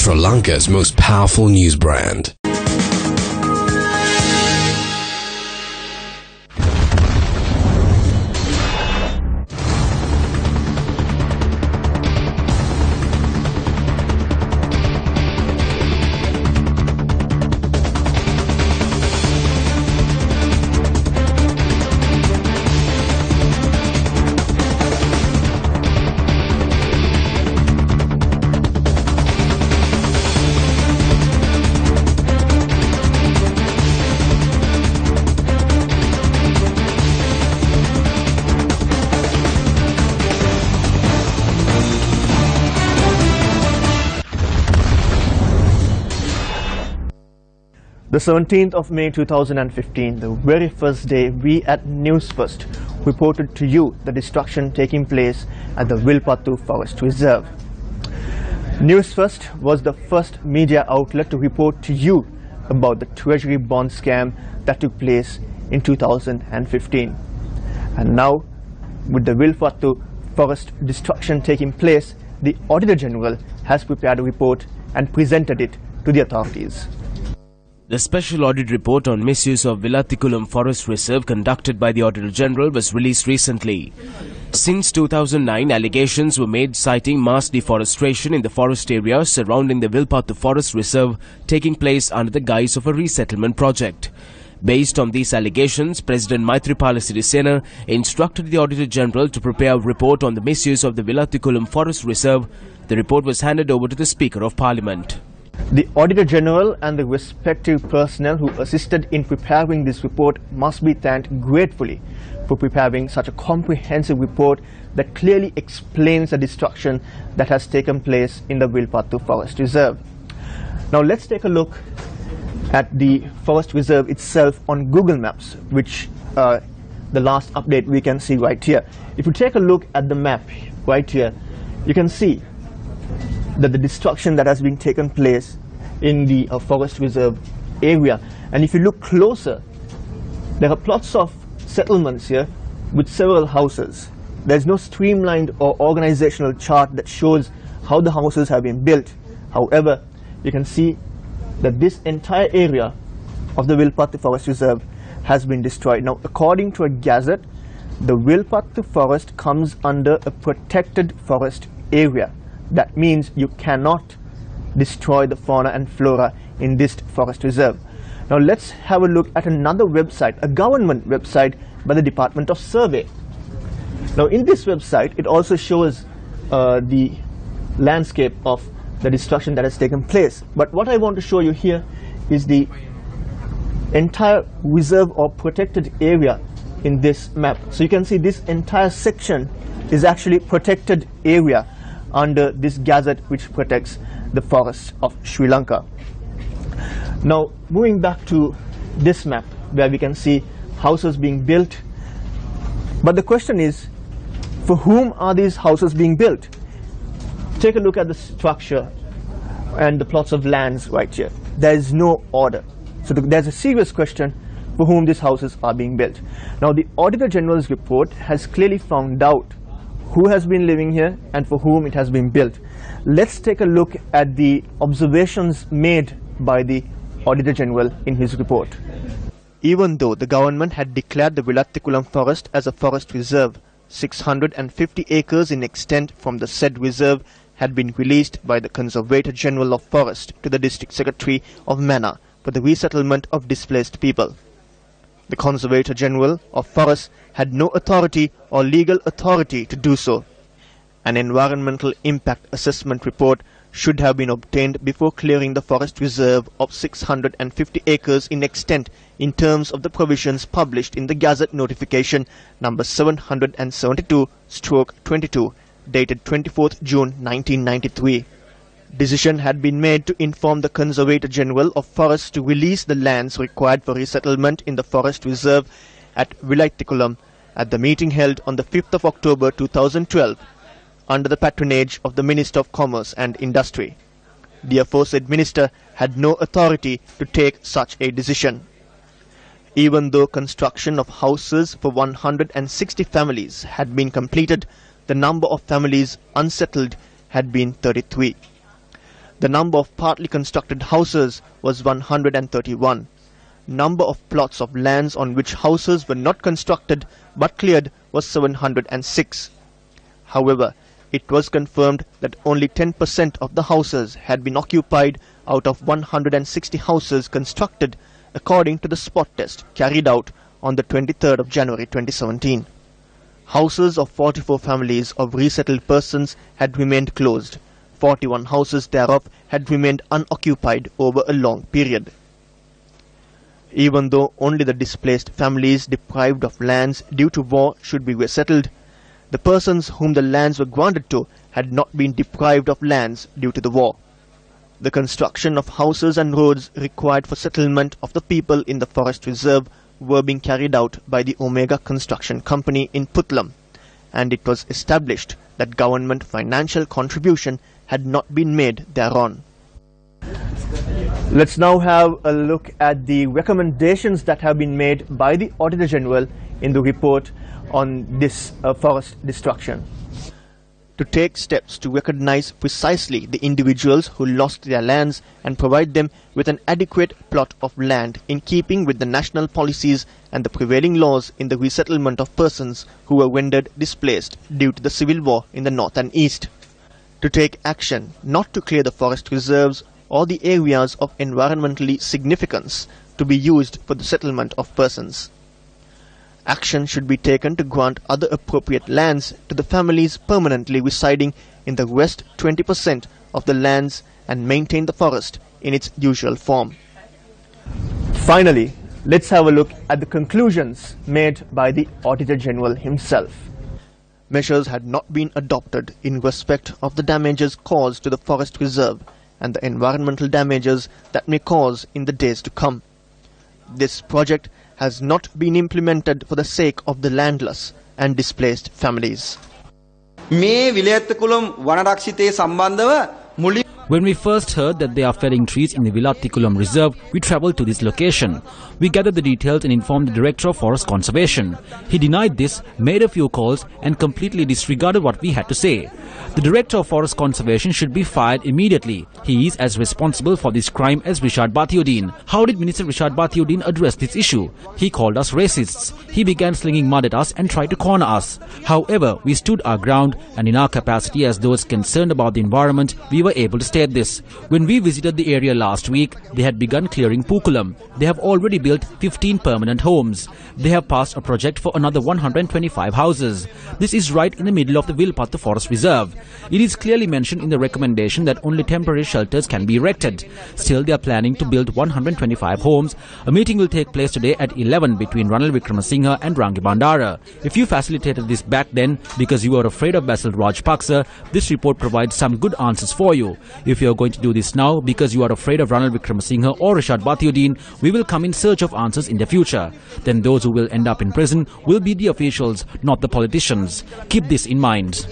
Sri Lanka's most powerful news brand. The 17th of May 2015, the very first day, we at Newsfirst reported to you the destruction taking place at the Wilpattu Forest Reserve. Newsfirst was the first media outlet to report to you about the treasury bond scam that took place in 2015. And now, with the Wilpattu Forest destruction taking place, the Auditor General has prepared a report and presented it to the authorities. The special audit report on misuse of Wilpattu Forest Reserve conducted by the Auditor General was released recently. Since 2009, allegations were made citing mass deforestation in the forest area surrounding the Wilpattu Forest Reserve taking place under the guise of a resettlement project. Based on these allegations, President Maithripala Sirisena instructed the Auditor General to prepare a report on the misuse of the Wilpattu Forest Reserve. The report was handed over to the Speaker of Parliament. The Auditor General and the respective personnel who assisted in preparing this report must be thanked gratefully for preparing such a comprehensive report that clearly explains the destruction that has taken place in the Wilpattu Forest Reserve. Now let's take a look at the forest reserve itself on Google Maps, which the last update we can see right here. If you take a look at the map right here, you can see that the destruction that has been taken place in the forest reserve area. And if you look closer, there are plots of settlements here with several houses. There's no streamlined or organizational chart that shows how the houses have been built. However, you can see that this entire area of the Wilpattu Forest Reserve has been destroyed. Now, according to a gazette, the Wilpattu Forest comes under a protected forest area. That means you cannot destroy the fauna and flora in this forest reserve. Now let's have a look at another website, a government website by the Department of Survey. Now in this website, it also shows the landscape of the destruction that has taken place. But what I want to show you here is the entire reserve or protected area in this map. So you can see this entire section is actually protected area under this gazette which protects the forests of Sri Lanka. Now moving back to this map where we can see houses being built. But the question is, for whom are these houses being built? Take a look at the structure and the plots of lands right here. There is no order. So there's a serious question for whom these houses are being built. Now the Auditor General's report has clearly found out who has been living here and for whom it has been built. Let's take a look at the observations made by the Auditor General in his report. Even though the government had declared the Wilpattu forest as a forest reserve, 650 acres in extent from the said reserve had been released by the Conservator General of Forest to the District Secretary of Manor for the resettlement of displaced people. The Conservator General of Forest had no authority or legal authority to do so. An environmental impact assessment report should have been obtained before clearing the forest reserve of 650 acres in extent in terms of the provisions published in the Gazette Notification number 772/22 dated 24th June 1993. Decision had been made to inform the Conservator General of Forests to release the lands required for resettlement in the forest reserve at Wilpattu at the meeting held on the 5th of October 2012 under the patronage of the Minister of Commerce and Industry. The aforesaid minister had no authority to take such a decision. Even though construction of houses for 160 families had been completed, the number of families unsettled had been 33. The number of partly constructed houses was 131. Number of plots of lands on which houses were not constructed but cleared was 706. However, it was confirmed that only 10% of the houses had been occupied out of 160 houses constructed according to the spot test carried out on the 23rd of January 2017. Houses of 44 families of resettled persons had remained closed. 41 houses thereof had remained unoccupied over a long period. Even though only the displaced families deprived of lands due to war should be resettled, the persons whom the lands were granted to had not been deprived of lands due to the war. The construction of houses and roads required for settlement of the people in the forest reserve were being carried out by the Omega Construction Company in Puttlam, and it was established that government financial contribution had not been made thereon. Let's now have a look at the recommendations that have been made by the Auditor General in the report on this forest destruction. To take steps to recognize precisely the individuals who lost their lands and provide them with an adequate plot of land in keeping with the national policies and the prevailing laws in the resettlement of persons who were rendered displaced due to the civil war in the north and east. To take action not to clear the forest reserves or the areas of environmentally significance to be used for the settlement of persons. Action should be taken to grant other appropriate lands to the families permanently residing in the west 20% of the lands and maintain the forest in its usual form. Finally, let's have a look at the conclusions made by the Auditor General himself. Measures had not been adopted in respect of the damages caused to the forest reserve and the environmental damages that may cause in the days to come. This project has not been implemented for the sake of the landless and displaced families. When we first heard that they are felling trees in the Wilpattu Reserve, we travelled to this location. We gathered the details and informed the Director of Forest Conservation. He denied this, made a few calls and completely disregarded what we had to say. The Director of Forest Conservation should be fired immediately. He is as responsible for this crime as Rishad Bathiuddin. How did Minister Rishad Bathiuddin address this issue? He called us racists. He began slinging mud at us and tried to corner us. However, we stood our ground, and in our capacity as those concerned about the environment, we were able to state this. When we visited the area last week, they had begun clearing Pukulam. They have already built 15 permanent homes. They have passed a project for another 125 houses. This is right in the middle of the Wilpattu Forest Reserve. It is clearly mentioned in the recommendation that only temporary shelters can be erected. Still, they are planning to build 125 homes. A meeting will take place today at 11 between Ranil Wickramasinghe and Rangi Bandara. If you facilitated this back then because you were afraid of Basil Rajapaksa, this report provides some good answers for you. If you are going to do this now because you are afraid of Ranil Wickramasinghe or Rishad Bathiuddin, we will come in search of answers in the future. Then those who will end up in prison will be the officials, not the politicians. Keep this in mind.